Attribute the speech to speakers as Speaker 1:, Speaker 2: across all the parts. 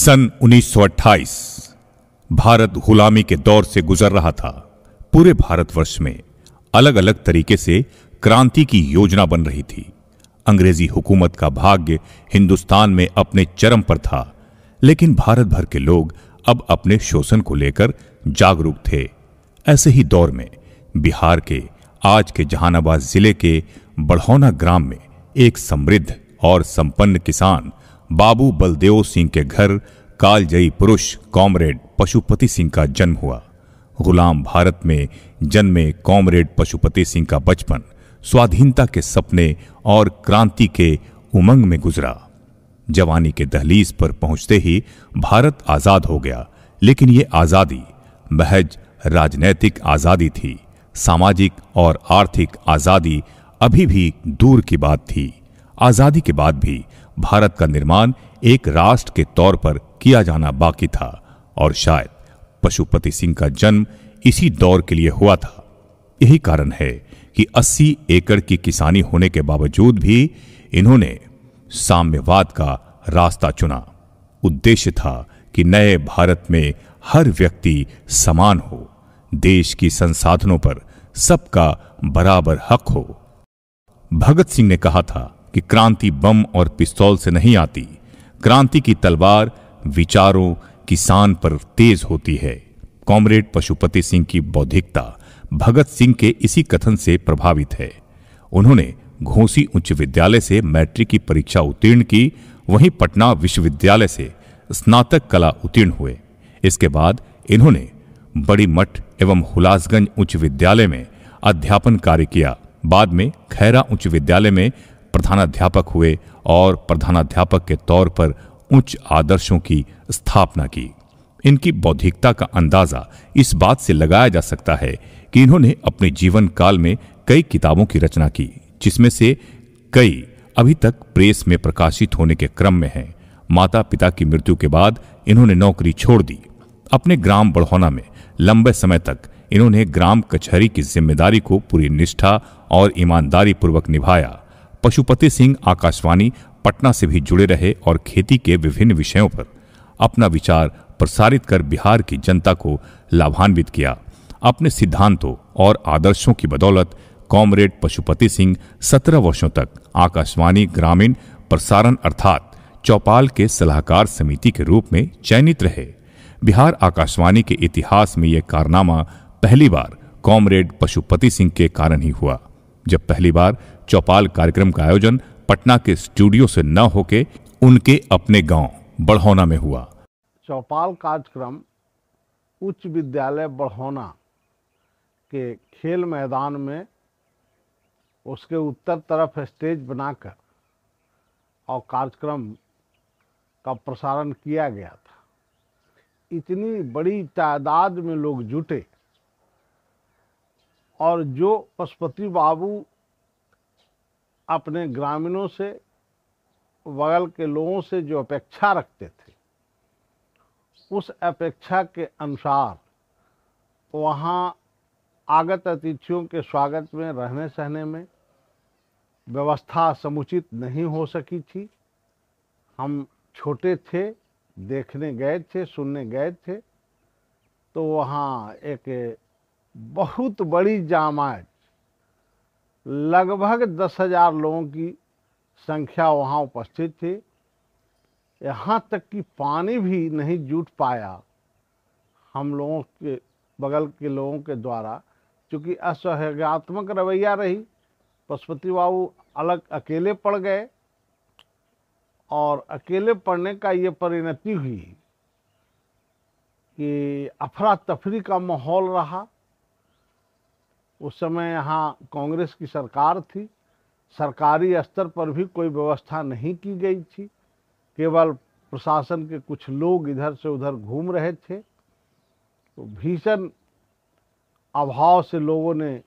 Speaker 1: सन 1928 भारत गुलामी के दौर से गुजर रहा था। पूरे भारतवर्ष में अलग अलग तरीके से क्रांति की योजना बन रही थी। अंग्रेजी हुकूमत का भाग्य हिंदुस्तान में अपने चरम पर था, लेकिन भारत भर के लोग अब अपने शोषण को लेकर जागरूक थे। ऐसे ही दौर में बिहार के आज के जहानाबाद जिले के बढ़ौना ग्राम में एक समृद्ध और संपन्न किसान बाबू बलदेव सिंह के घर कालजयी पुरुष कॉमरेड पशुपति सिंह का जन्म हुआ। गुलाम भारत में जन्मे कॉमरेड पशुपति सिंह का बचपन स्वाधीनता के सपने और क्रांति के उमंग में गुजरा। जवानी के दहलीज पर पहुंचते ही भारत आजाद हो गया, लेकिन ये आजादी महज राजनैतिक आजादी थी। सामाजिक और आर्थिक आजादी अभी भी दूर की बात थी। आजादी के बाद भी भारत का निर्माण एक राष्ट्र के तौर पर किया जाना बाकी था, और शायद पशुपति सिंह का जन्म इसी दौर के लिए हुआ था। यही कारण है कि 80 एकड़ की किसानी होने के बावजूद भी इन्होंने साम्यवाद का रास्ता चुना। उद्देश्य था कि नए भारत में हर व्यक्ति समान हो, देश की संसाधनों पर सबका बराबर हक हो। भगत सिंह ने कहा था कि क्रांति बम और पिस्तौल से नहीं आती, क्रांति की तलवार विचारों किसान पर तेज होती है। कॉमरेड पशुपति सिंह की बौद्धिकता भगत सिंह के इसी कथन से प्रभावित है। उन्होंने घोसी उच्च विद्यालय से मैट्रिक की परीक्षा उत्तीर्ण की, वहीं पटना विश्वविद्यालय से स्नातक कला उत्तीर्ण हुए। इसके बाद इन्होंने बड़ी मठ एवं हुलासगंज उच्च विद्यालय में अध्यापन कार्य किया। बाद में खैरा उच्च विद्यालय में प्रधानाध्यापक हुए और प्रधानाध्यापक के तौर पर उच्च आदर्शों की स्थापना की। इनकी बौद्धिकता का अंदाजा इस बात से लगाया जा सकता है कि इन्होंने अपने जीवन काल में कई किताबों की रचना की, जिसमें से कई अभी तक प्रेस में प्रकाशित होने के क्रम में हैं। माता पिता की मृत्यु के बाद इन्होंने नौकरी छोड़ दी। अपने ग्राम बढ़ौना में लंबे समय तक इन्होंने ग्राम कचहरी की जिम्मेदारी को पूरी निष्ठा और ईमानदारी पूर्वक निभाया। पशुपति सिंह आकाशवाणी पटना से भी जुड़े रहे और खेती के विभिन्न विषयों पर अपना विचार प्रसारित कर बिहार की जनता को लाभान्वित किया। अपने सिद्धांतों और आदर्शों की बदौलत कॉमरेड पशुपति सिंह 17 वर्षों तक आकाशवाणी ग्रामीण प्रसारण अर्थात चौपाल के सलाहकार समिति के रूप में चयनित रहे। बिहार आकाशवाणी के इतिहास में यह कारनामा पहली बार कॉमरेड पशुपति सिंह के कारण ही हुआ, जब पहली बार चौपाल कार्यक्रम का आयोजन पटना के स्टूडियो से न होके उनके अपने गांव बढ़ौना में हुआ।
Speaker 2: चौपाल कार्यक्रम उच्च विद्यालय बढ़ौना के खेल मैदान में उसके उत्तर तरफ स्टेज बनाकर और कार्यक्रम का प्रसारण किया गया था। इतनी बड़ी तादाद में लोग जुटे और जो पशुपति बाबू अपने ग्रामीणों से बगल के लोगों से जो अपेक्षा रखते थे, उस अपेक्षा के अनुसार वहाँ आगत अतिथियों के स्वागत में रहने सहने में व्यवस्था समुचित नहीं हो सकी थी। हम छोटे थे, देखने गए थे, सुनने गए थे, तो वहाँ एक बहुत बड़ी जमात लगभग 10,000 लोगों की संख्या वहाँ उपस्थित थी। यहाँ तक कि पानी भी नहीं जुट पाया हम लोगों के बगल के लोगों के द्वारा, क्योंकि असहयोगात्मक रवैया रही। पशुपति बाबू अलग अकेले पड़ गए और अकेले पड़ने का ये परिणति हुई कि अफरा तफरी का माहौल रहा। उस समय यहाँ कांग्रेस की सरकार थी, सरकारी स्तर पर भी कोई व्यवस्था नहीं की गई थी, केवल प्रशासन के कुछ लोग इधर से उधर घूम रहे थे। तो भीषण अभाव से लोगों ने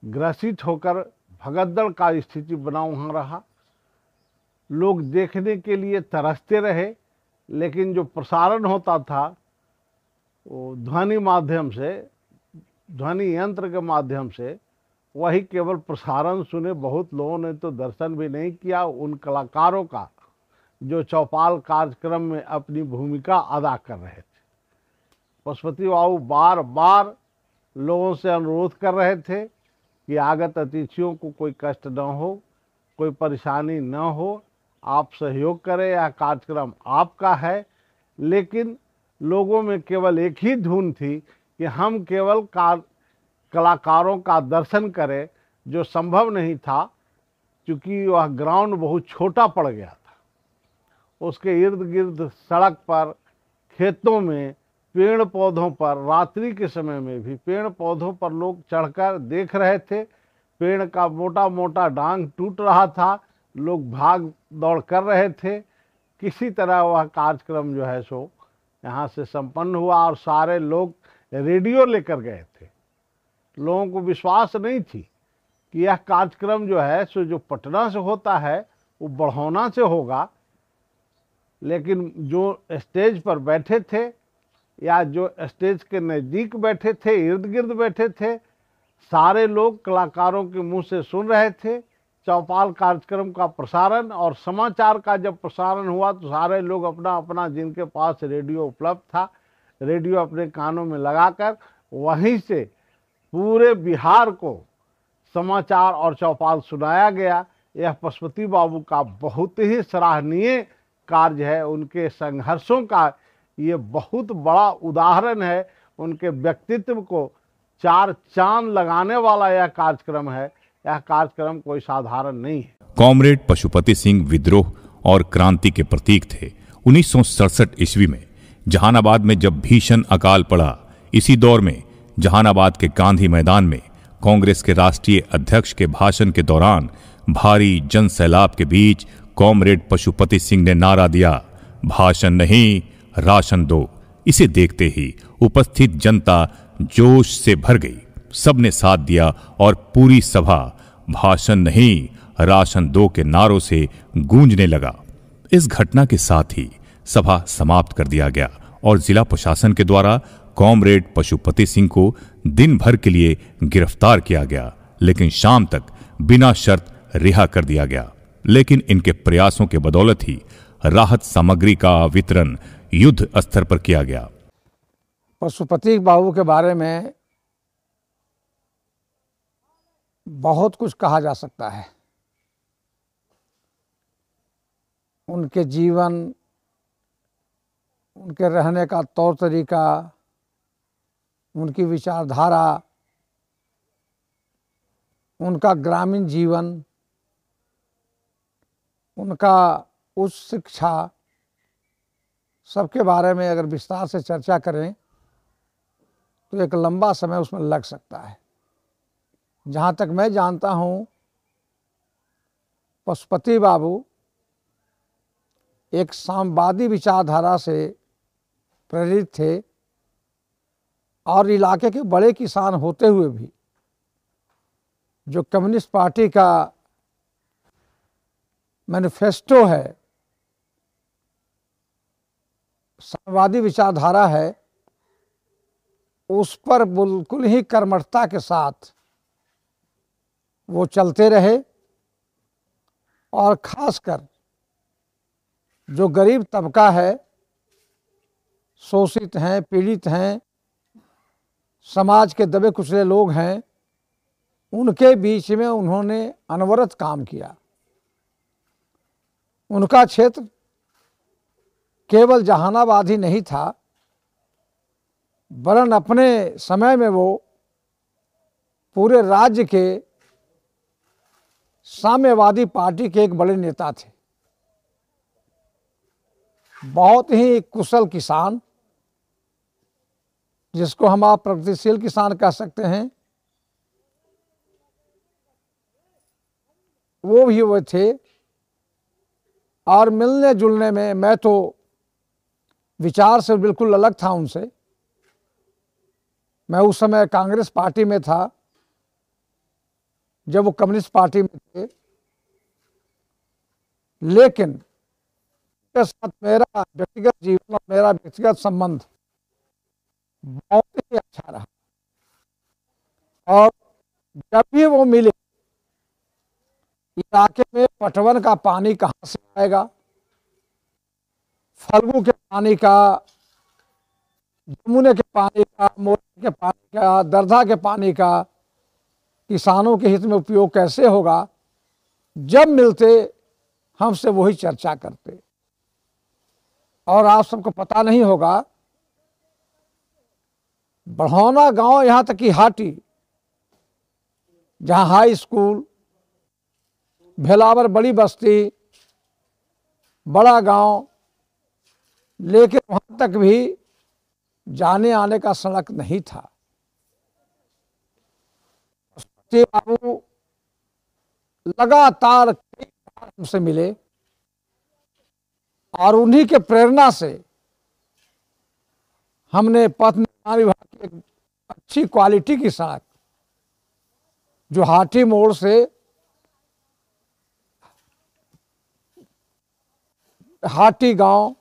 Speaker 2: ग्रसित होकर भगदड़ का स्थिति बना वहाँ रहा। लोग देखने के लिए तरसते रहे, लेकिन जो प्रसारण होता था वो ध्वनि माध्यम से, ध्वनि यंत्र के माध्यम से, वही केवल प्रसारण सुने। बहुत लोगों ने तो दर्शन भी नहीं किया उन कलाकारों का जो चौपाल कार्यक्रम में अपनी भूमिका अदा कर रहे थे। पशुपति बाबू बार बार लोगों से अनुरोध कर रहे थे कि आगत अतिथियों को कोई कष्ट न हो, कोई परेशानी न हो, आप सहयोग करें, यह कार्यक्रम आपका है। लेकिन लोगों में केवल एक ही धुन थी कि हम केवल कलाकारों का दर्शन करें, जो संभव नहीं था क्योंकि वह ग्राउंड बहुत छोटा पड़ गया था। उसके इर्द गिर्द सड़क पर, खेतों में, पेड़ पौधों पर, रात्रि के समय में भी पेड़ पौधों पर लोग चढ़कर देख रहे थे। पेड़ का मोटा मोटा डांग टूट रहा था, लोग भाग दौड़ कर रहे थे। किसी तरह वह कार्यक्रम जो है सो यहाँ से संपन्न हुआ और सारे लोग रेडियो लेकर गए थे। लोगों को विश्वास नहीं थी कि यह कार्यक्रम जो है सो जो पटना से होता है वो बढ़ौना से होगा। लेकिन जो स्टेज पर बैठे थे या जो स्टेज के नज़दीक बैठे थे, इर्द गिर्द बैठे थे, सारे लोग कलाकारों के मुंह से सुन रहे थे चौपाल कार्यक्रम का प्रसारण। और समाचार का जब प्रसारण हुआ तो सारे लोग अपना अपना, जिनके पास रेडियो उपलब्ध था, रेडियो अपने कानों में लगाकर वहीं से पूरे बिहार को समाचार और चौपाल सुनाया गया। यह पशुपति बाबू का बहुत ही सराहनीय कार्य है। उनके संघर्षों का ये बहुत बड़ा उदाहरण है। उनके व्यक्तित्व को चार चांद लगाने वाला यह कार्यक्रम है। यह कार्यक्रम कोई साधारण नहीं है।
Speaker 1: कॉमरेड पशुपति सिंह विद्रोह और क्रांति के प्रतीक थे। 1967 ईस्वी में जहानाबाद में जब भीषण अकाल पड़ा, इसी दौर में जहानाबाद के गांधी मैदान में कांग्रेस के राष्ट्रीय अध्यक्ष के भाषण के दौरान भारी जन सैलाब के बीच कॉमरेड पशुपति सिंह ने नारा दिया, भाषण नहीं, राशन दो। इसे देखते ही उपस्थित जनता जोश से भर गई। सबने साथ दिया और पूरी सभा भाषण नहीं, राशन दो के नारों से गूंजने लगा। इस घटना के साथ ही सभा समाप्त कर दिया गया और जिला प्रशासन के द्वारा कॉमरेड पशुपति सिंह को दिन भर के लिए गिरफ्तार किया गया, लेकिन शाम तक बिना शर्त रिहा कर दिया गया। लेकिन इनके प्रयासों के बदौलत ही राहत सामग्री का वितरण युद्ध स्तर पर किया गया।
Speaker 3: पशुपति बाबू के बारे में बहुत कुछ कहा जा सकता है। उनके जीवन, उनके रहने का तौर तरीका, उनकी विचारधारा, उनका ग्रामीण जीवन, उनका उच्च शिक्षा, सबके बारे में अगर विस्तार से चर्चा करें तो एक लंबा समय उसमें लग सकता है। जहाँ तक मैं जानता हूँ, पशुपति बाबू एक साम्यवादी विचारधारा से प्रेरित थे और इलाके के बड़े किसान होते हुए भी जो कम्युनिस्ट पार्टी का मैनिफेस्टो है, साम्यवादी विचारधारा है, उस पर बिल्कुल ही कर्मठता के साथ वो चलते रहे। और खासकर जो गरीब तबका है, शोषित हैं, पीड़ित हैं, समाज के दबे कुचले लोग हैं, उनके बीच में उन्होंने अनवरत काम किया। उनका क्षेत्र केवल जहानाबाद ही नहीं था, वरन अपने समय में वो पूरे राज्य के साम्यवादी पार्टी के एक बड़े नेता थे। बहुत ही कुशल किसान, जिसको हम आप प्रगतिशील किसान कह सकते हैं, वो भी वो थे। और मिलने जुलने में मैं तो विचार से बिल्कुल अलग था उनसे। मैं उस समय कांग्रेस पार्टी में था जब वो कम्युनिस्ट पार्टी में थे, लेकिन के साथ मेरा व्यक्तिगत जीवन और मेरा व्यक्तिगत संबंध बहुत ही अच्छा रहा। और जब भी वो मिले, इलाके में पटवन का पानी कहाँ से आएगा, फल्गु के पानी का, यमुने के पानी का, मोरनी के पानी का, दरधा के पानी का किसानों के हित में उपयोग कैसे होगा, जब मिलते हमसे वही चर्चा करते। और आप सबको पता नहीं होगा, बढ़ौना गांव, यहां तक कि हाटी, जहां हाई स्कूल, भेलावर बड़ी बस्ती, बड़ा गांव, लेकिन वहां तक भी जाने आने का सड़क नहीं था। बाबू लगातार कई बार हमसे मिले और उन्हीं के प्रेरणा से हमने पथ निर्माण विभाग की एक अच्छी क्वालिटी की सड़क, जो हाटी मोड़ से हाटी गांव,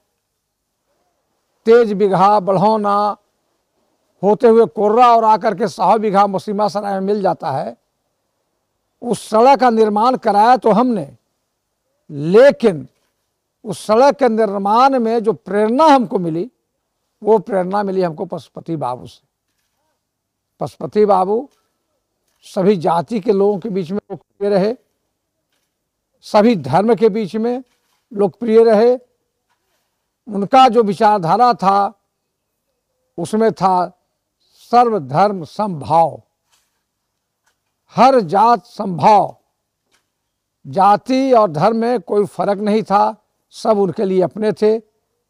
Speaker 3: तेज बिघा, बढ़ौना होते हुए कोर्रा और आकर के 100 बीघा मसीमा सराय में मिल जाता है, उस सड़क का निर्माण कराया तो हमने, लेकिन उस सड़क के निर्माण में जो प्रेरणा हमको मिली, वो प्रेरणा मिली हमको पशुपति बाबू से। पशुपति बाबू सभी जाति के लोगों के बीच में लोकप्रिय रहे, सभी धर्म के बीच में लोकप्रिय रहे। उनका जो विचारधारा था, उसमें था सर्वधर्म समभाव, हर जात समभाव, जाति और धर्म में कोई फर्क नहीं था, सब उनके लिए अपने थे।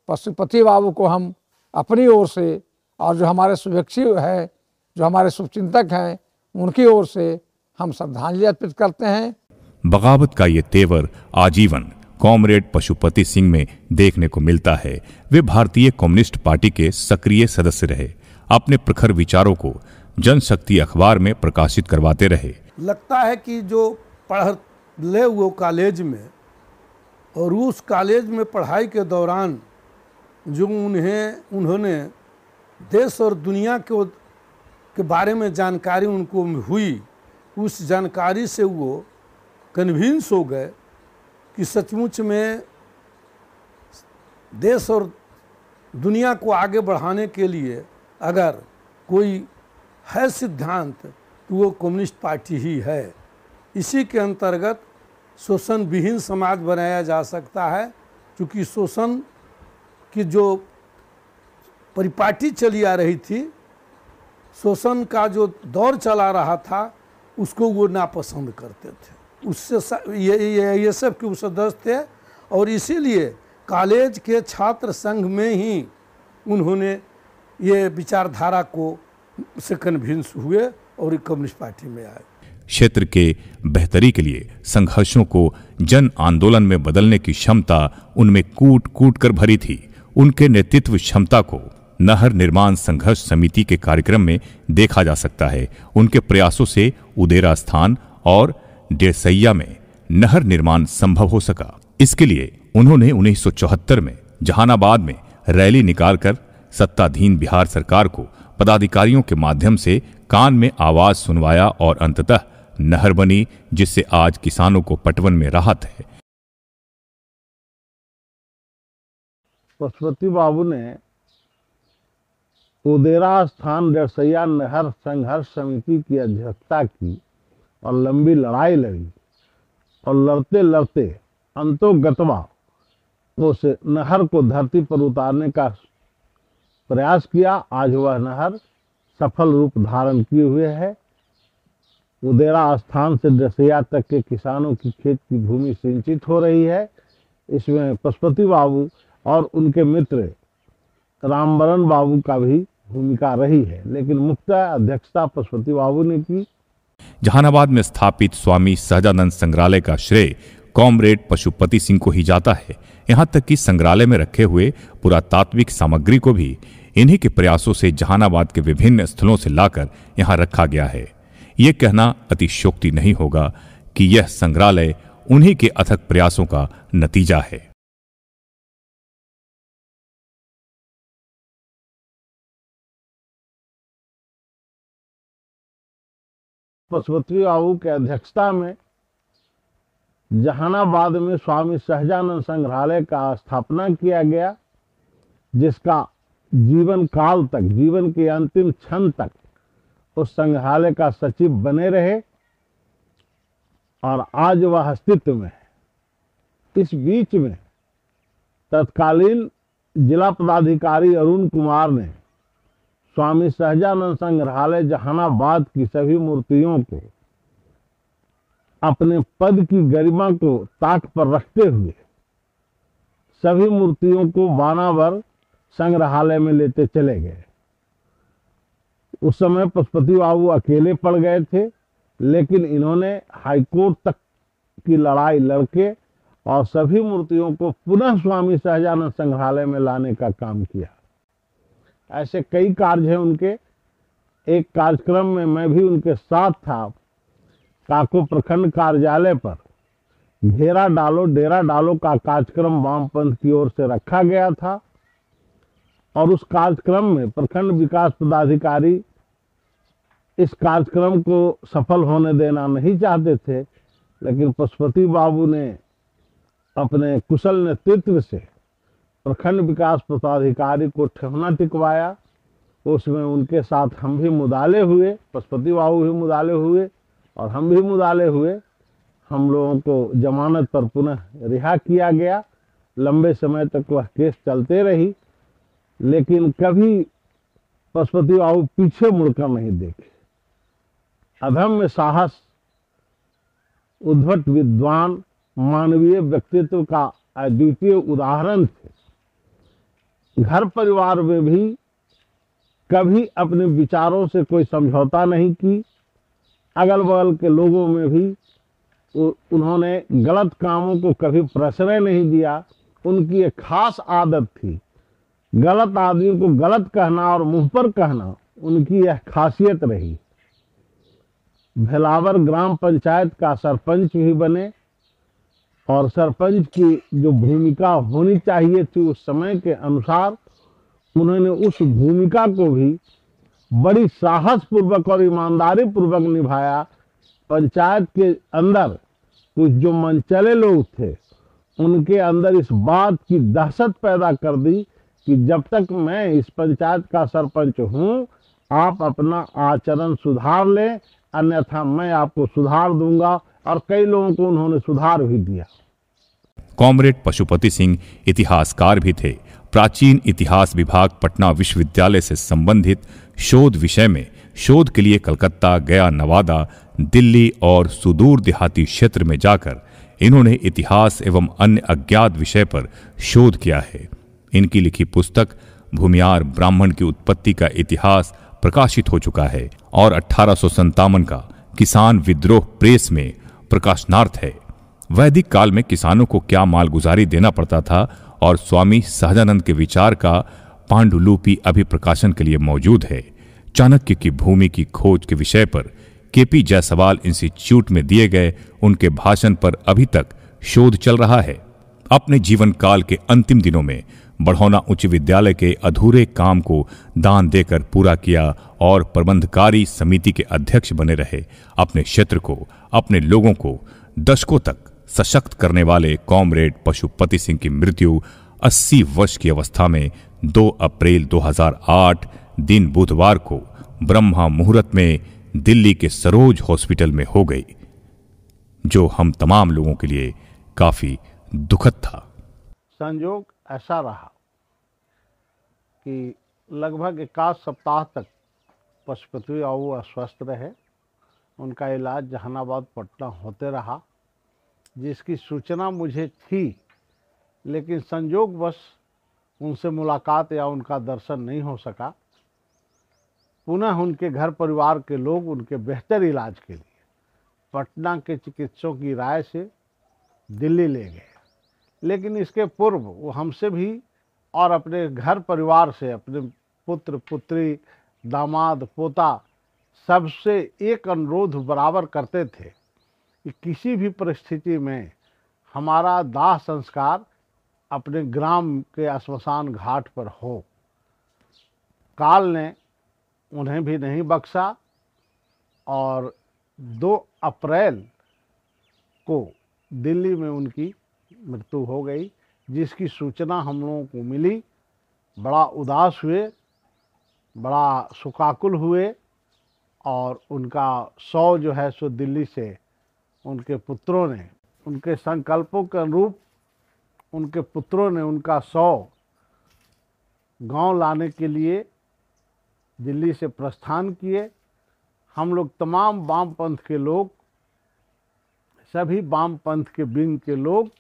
Speaker 3: पशुपति बाबू को हम अपनी ओर से, और जो हमारे शुभेच्छी है, जो हमारे शुभचिंतक हैं, उनकी ओर से हम श्रद्धांजलि अर्पित करते हैं।
Speaker 1: बगावत का ये तेवर आजीवन कॉमरेड पशुपति सिंह में देखने को मिलता है। वे भारतीय कम्युनिस्ट पार्टी के सक्रिय सदस्य रहे, अपने प्रखर विचारों को जनशक्ति अखबार में प्रकाशित करवाते रहे।
Speaker 4: लगता है कि जो पढ़ ले वो कॉलेज में, और उस कॉलेज में पढ़ाई के दौरान जो उन्होंने देश और दुनिया के बारे में जानकारी उनको हुई, उस जानकारी से वो कन्विंस हो गए कि सचमुच में देश और दुनिया को आगे बढ़ाने के लिए अगर कोई है सिद्धांत, तो वो कम्युनिस्ट पार्टी ही है। इसी के अंतर्गत शोषण विहीन समाज बनाया जा सकता है, क्योंकि शोषण की जो परिपाटी चली आ रही थी, शोषण का जो दौर चला रहा था, उसको वो नापसंद करते थे। उससे ये सब के सदस्य थे, और इसीलिए कॉलेज के छात्र संघ में ही उन्होंने ये विचारधारा को से कन्विंस हुए और कम्युनिस्ट पार्टी में आए।
Speaker 1: क्षेत्र के बेहतरी के लिए संघर्षों को जन आंदोलन में बदलने की क्षमता उनमें कूट कूट कर भरी थी। उनके नेतृत्व क्षमता को नहर निर्माण संघर्ष समिति के कार्यक्रम में देखा जा सकता है। उनके प्रयासों से उदेरा स्थान और डेसैया में नहर निर्माण संभव हो सका। इसके लिए उन्होंने 1974 में जहानाबाद में रैली निकालकर सत्ताधीन बिहार सरकार को पदाधिकारियों के माध्यम से कान में आवाज सुनवाया और अंततः नहर बनी, जिससे आज किसानों को पटवन में राहत है।
Speaker 2: पशुपति बाबू ने उदेरा स्थान डेसैया नहर संघर्ष समिति की अध्यक्षता की और लंबी लड़ाई लड़ी, और लड़ते लड़ते अंतोगतवा उस नहर को धरती पर उतारने का प्रयास किया। आज वह नहर सफल रूप धारण किए हुए है। उदेरा स्थान से डेसैया तक के किसानों की खेत की भूमि सिंचित हो रही है। इसमें पशुपति बाबू और उनके मित्र रामबरन बाबू का भी भूमिका रही है, लेकिन मुख्य अध्यक्षता पशुपति बाबू ने की।
Speaker 1: जहानाबाद में स्थापित स्वामी सहजानंद संग्रहालय का श्रेय कॉमरेड पशुपति सिंह को ही जाता है। यहाँ तक कि संग्रहालय में रखे हुए पुरातात्विक सामग्री को भी इन्हीं के प्रयासों से जहानाबाद के विभिन्न स्थलों से लाकर यहाँ रखा गया है। ये कहना अतिशयोक्ति नहीं होगा कि यह संग्रहालय उन्हीं के अथक प्रयासों का नतीजा है।
Speaker 2: पशुपति बाबू के अध्यक्षता में जहानाबाद में स्वामी सहजानंद संग्रहालय का स्थापना किया गया। जिसका जीवन काल तक, जीवन के अंतिम क्षण तक उस संग्रहालय का सचिव बने रहे और आज वह अस्तित्व में है। इस बीच में तत्कालीन जिला पदाधिकारी अरुण कुमार ने स्वामी सहजानंद संग्रहालय जहानाबाद की सभी मूर्तियों को अपने पद की गरिमा को ताक पर रखते हुए सभी मूर्तियों को बानावर संग्रहालय में लेते चले गए। उस समय पशुपति बाबू अकेले पड़ गए थे, लेकिन इन्होंने हाईकोर्ट तक की लड़ाई लड़के और सभी मूर्तियों को पुनः स्वामी सहजानंद संग्रहालय में लाने का काम किया। ऐसे कई कार्य हैं उनके। एक कार्यक्रम में मैं भी उनके साथ था। काको प्रखंड कार्यालय पर घेरा डालो डेरा डालो का कार्यक्रम वामपंथ की ओर से रखा गया था और उस कार्यक्रम में प्रखंड विकास पदाधिकारी इस कार्यक्रम को सफल होने देना नहीं चाहते थे, लेकिन पशुपति बाबू ने अपने कुशल नेतृत्व से प्रखंड विकास पदाधिकारी को ठेहुना टिकवाया। उसमें उनके साथ हम भी मुदाले हुए, पशुपति बाबू भी मुदाले हुए और हम भी मुदाले हुए। हम लोगों को जमानत पर पुनः रिहा किया गया। लंबे समय तक वह केस चलते रही, लेकिन कभी पशुपति बाबू पीछे मुड़कर नहीं देखे। अधम्य साहस, उद्भट विद्वान, मानवीय व्यक्तित्व का अद्वितीय उदाहरण थे। घर परिवार में भी कभी अपने विचारों से कोई समझौता नहीं की। अगल बगल के लोगों में भी उन्होंने गलत कामों को कभी प्रश्रय नहीं दिया। उनकी एक खास आदत थी, गलत आदमी को गलत कहना और मुंह पर कहना उनकी यह खासियत रही। भेलावर ग्राम पंचायत का सरपंच भी बने और सरपंच की जो भूमिका होनी चाहिए थी उस समय के अनुसार उन्होंने उस भूमिका को भी बड़ी साहस पूर्वक और ईमानदारी पूर्वक निभाया। पंचायत के अंदर कुछ जो मनचले लोग थे उनके अंदर इस बात की दहशत पैदा कर दी कि जब तक मैं इस पंचायत का सरपंच हूं, आप अपना आचरण सुधार लें, अन्यथा मैं आपको सुधार दूंगा। और कई लोगों को उन्होंने सुधार भी दिया।
Speaker 1: कॉमरेड पशुपति सिंह इतिहासकार भी थे। प्राचीन इतिहास विभाग पटना विश्वविद्यालय से संबंधित शोध विषय में शोध के लिए कलकत्ता, गया, नवादा, दिल्ली और सुदूर देहाती क्षेत्र में जाकर इन्होंने इतिहास एवं अन्य अज्ञात विषय पर शोध किया है। इनकी लिखी पुस्तक भूमियार ब्राह्मण की उत्पत्ति का इतिहास प्रकाशित हो चुका है और 1857 का किसान विद्रोह प्रेस में प्रकाशनार्थ है। वैदिक काल में किसानों को क्या मालगुजारी देना पड़ता था और स्वामी सहजानंद के विचार का पांडुलिपि अभी प्रकाशन के लिए मौजूद है। चाणक्य की भूमि की खोज के विषय पर केपी जायसवाल इंस्टीट्यूट में दिए गए उनके भाषण पर अभी तक शोध चल रहा है। अपने जीवन काल के अंतिम दिनों में बढ़ौना उच्च विद्यालय के अधूरे काम को दान देकर पूरा किया और प्रबंधकारी समिति के अध्यक्ष बने रहे। अपने क्षेत्र को, अपने लोगों को दशकों तक सशक्त करने वाले कॉमरेड पशुपति सिंह की मृत्यु 80 वर्ष की अवस्था में 2 अप्रैल 2008 दिन बुधवार को ब्रह्मा मुहूर्त में दिल्ली के सरोज हॉस्पिटल में हो गई, जो हम तमाम लोगों के लिए काफी दुखद था।
Speaker 2: संयोग ऐसा रहा कि लगभग 1 सप्ताह तक पशुपति बाबू अस्वस्थ रहे। उनका इलाज जहानाबाद, पटना होते रहा, जिसकी सूचना मुझे थी, लेकिन संयोगवश उनसे मुलाकात या उनका दर्शन नहीं हो सका। पुनः उनके घर परिवार के लोग उनके बेहतर इलाज के लिए पटना के चिकित्सकों की राय से दिल्ली ले गए। लेकिन इसके पूर्व वो हमसे भी और अपने घर परिवार से, अपने पुत्र पुत्री, दामाद, पोता, सबसे एक अनुरोध बराबर करते थे कि किसी भी परिस्थिति में हमारा दाह संस्कार अपने ग्राम के श्मशान घाट पर हो। काल ने उन्हें भी नहीं बख्शा और 2 अप्रैल को दिल्ली में उनकी मृत्यु हो गई, जिसकी सूचना हम लोगों को मिली बड़ा उदास हुए, बड़ा शोकाकुल हुए और उनका शव जो है सो दिल्ली से उनके पुत्रों ने, उनके संकल्पों के अनुरूप उनके पुत्रों ने उनका शव गांव लाने के लिए दिल्ली से प्रस्थान किए। हम लोग तमाम वामपंथ के लोग, सभी वामपंथ के विंग के लोग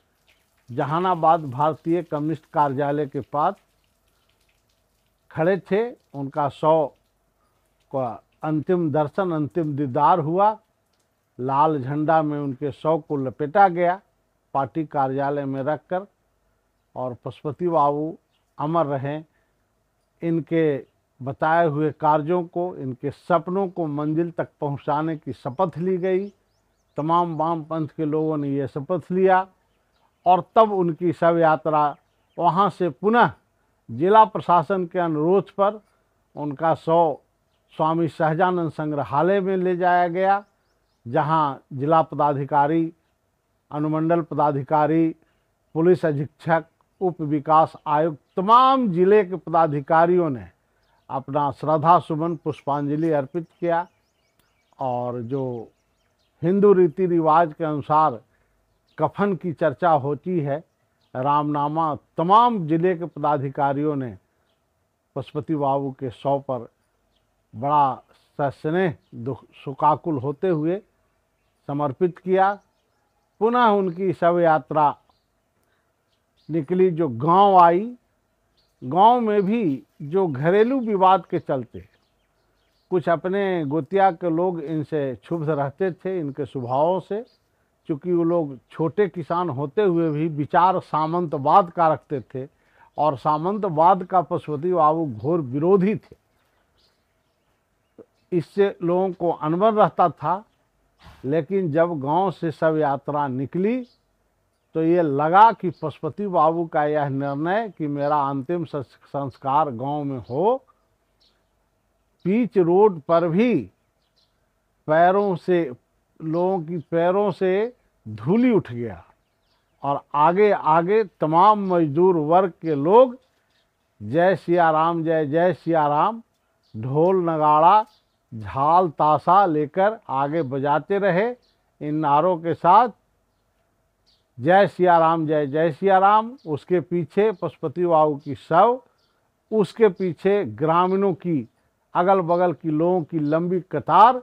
Speaker 2: जहानाबाद भारतीय कम्युनिस्ट कार्यालय के पास खड़े थे। उनका शव का अंतिम दर्शन, अंतिम दीदार हुआ। लाल झंडा में उनके शव को लपेटा गया पार्टी कार्यालय में रखकर, और पशुपति बाबू अमर रहें। इनके बताए हुए कार्यों को, इनके सपनों को मंजिल तक पहुंचाने की शपथ ली गई। तमाम वामपंथ के लोगों ने यह शपथ लिया और तब उनकी शव यात्रा वहां से पुनः जिला प्रशासन के अनुरोध पर उनका शव स्वामी सहजानंद संग्रहालय में ले जाया गया, जहां जिला पदाधिकारी, अनुमंडल पदाधिकारी, पुलिस अधीक्षक, उप विकास आयुक्त, तमाम जिले के पदाधिकारियों ने अपना श्रद्धा सुमन पुष्पांजलि अर्पित किया। और जो हिंदू रीति रिवाज के अनुसार कफन की चर्चा होती है, रामनामा, तमाम जिले के पदाधिकारियों ने पशुपति बाबू के शव पर बड़ा सस्नेह शोकाकुल होते हुए समर्पित किया। पुनः उनकी शव यात्रा निकली, जो गांव आई। गांव में भी जो घरेलू विवाद के चलते कुछ अपने गोतिया के लोग इनसे क्षुब्ध रहते थे, इनके स्वभावों से, क्योंकि वो लोग छोटे किसान होते हुए भी विचार सामंतवाद का रखते थे और सामंतवाद का पशुपति बाबू घोर विरोधी थे। इससे लोगों को अनबन रहता था। लेकिन जब गांव से शव यात्रा निकली तो ये लगा कि पशुपति बाबू का यह निर्णय कि मेरा अंतिम संस्कार गांव में हो, पीच रोड पर भी पैरों से, लोगों की पैरों से धूली उठ गया और आगे आगे तमाम मजदूर वर्ग के लोग जय सिया राम, जय जय सिया राम, ढोल नगाड़ा, झाल ताशा लेकर आगे बजाते रहे इन नारों के साथ, जय सिया राम, जय जय सिया राम। उसके पीछे पशुपति बाबू की शव, उसके पीछे ग्रामीणों की, अगल बगल की लोगों की लंबी कतार,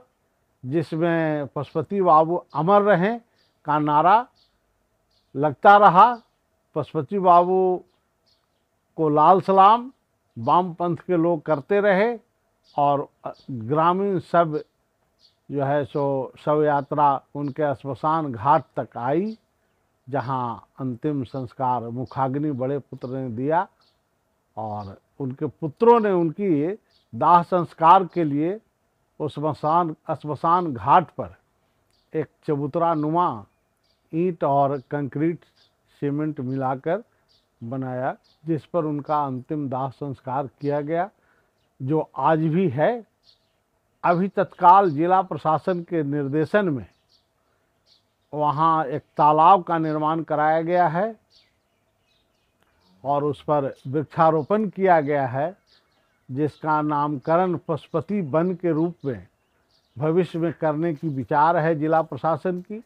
Speaker 2: जिसमें पशुपति बाबू अमर रहें का नारा लगता रहा। पशुपति बाबू को लाल सलाम वामपंथ के लोग करते रहे और ग्रामीण सब जो है सो शव यात्रा उनके श्मशान घाट तक आई, जहां अंतिम संस्कार मुखाग्नि बड़े पुत्र ने दिया और उनके पुत्रों ने उनकी दाह संस्कार के लिए उस श्मशान घाट पर एक चबूतरा नुमा ईंट और कंक्रीट सीमेंट मिलाकर बनाया, जिस पर उनका अंतिम दाह संस्कार किया गया, जो आज भी है। अभी तत्काल जिला प्रशासन के निर्देशन में वहाँ एक तालाब का निर्माण कराया गया है और उस पर वृक्षारोपण किया गया है, जिसका नामकरण पशुपति वन के रूप में भविष्य में करने की विचार है जिला प्रशासन की।